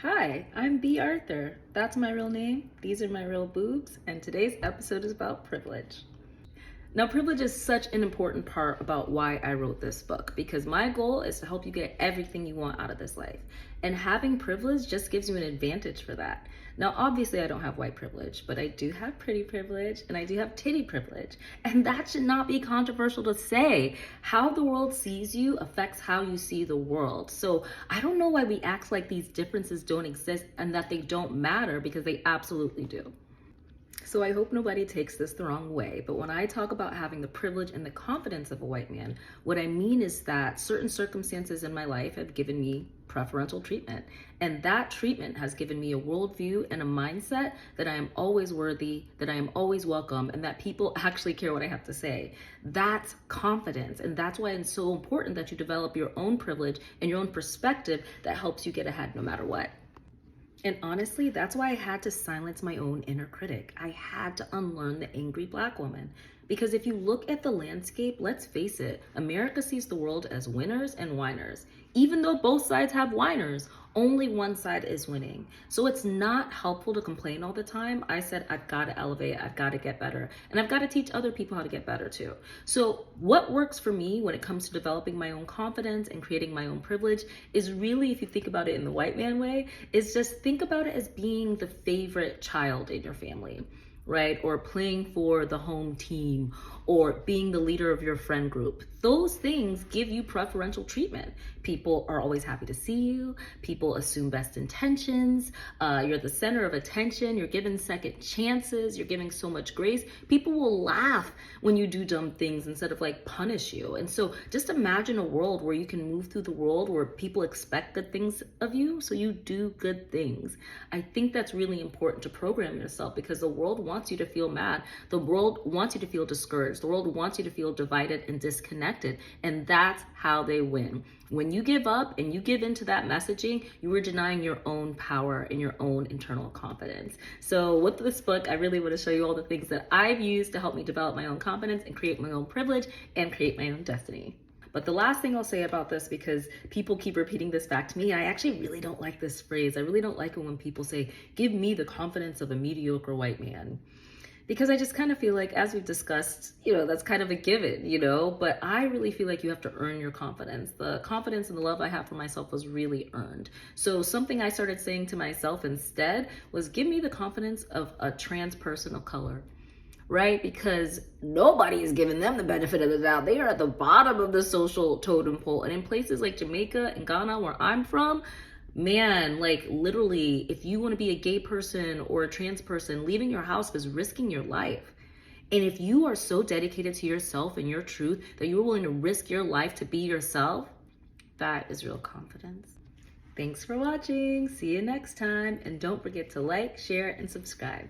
Hi, I'm B. Arthur. That's my real name. These are my real boobs, and today's episode is about privilege. Now, privilege is such an important part about why I wrote this book because my goal is to help you get everything you want out of this life. And having privilege just gives you an advantage for that. Now, obviously, I don't have white privilege, but I do have pretty privilege and I do have titty privilege. And that should not be controversial to say. How the world sees you affects how you see the world. So I don't know why we act like these differences don't exist and that they don't matter because they absolutely do. So I hope nobody takes this the wrong way, but when I talk about having the privilege and the confidence of a white man, what I mean is that certain circumstances in my life have given me preferential treatment. And that treatment has given me a worldview and a mindset that I am always worthy, that I am always welcome, and that people actually care what I have to say. That's confidence. And that's why it's so important that you develop your own privilege and your own perspective that helps you get ahead no matter what. And honestly, that's why I had to silence my own inner critic. I had to unlearn the angry Black woman. Because if you look at the landscape, let's face it, America sees the world as winners and whiners. Even though both sides have whiners, only one side is winning. So it's not helpful to complain all the time. I said, I've got to elevate, I've got to get better, and I've got to teach other people how to get better too. So what works for me when it comes to developing my own confidence and creating my own privilege is really, if you think about it in the white man way, is just think about it as being the favorite child in your family, right? Or playing for the home team, or being the leader of your friend group. Those things give you preferential treatment. People are always happy to see you. People assume best intentions. You're the center of attention. You're given second chances. You're giving so much grace. People will laugh when you do dumb things instead of like punish you. And so just imagine a world where you can move through the world where people expect good things of you, so you do good things. I think that's really important to program yourself because the world wants you to feel mad. The world wants you to feel discouraged. The world wants you to feel divided and disconnected. And that's how they win. When you give up and you give into that messaging, you are denying your own power and your own internal confidence. So with this book, I really want to show you all the things that I've used to help me develop my own confidence and create my own privilege and create my own destiny. But the last thing I'll say about this, because people keep repeating this back to me, I actually really don't like this phrase. I really don't like it when people say, give me the confidence of a mediocre white man. Because I just kind of feel like, as we've discussed, that's kind of a given, but I really feel like you have to earn your confidence. The confidence and the love I have for myself was really earned. So something I started saying to myself instead was, give me the confidence of a trans person of color. Right? Because nobody is giving them the benefit of the doubt. They are at the bottom of the social totem pole. And in places like Jamaica and Ghana, where I'm from, man, like literally, if you want to be a gay person or a trans person, leaving your house is risking your life. And if you are so dedicated to yourself and your truth that you're willing to risk your life to be yourself, that is real confidence. Thanks for watching. See you next time. And don't forget to like, share, and subscribe.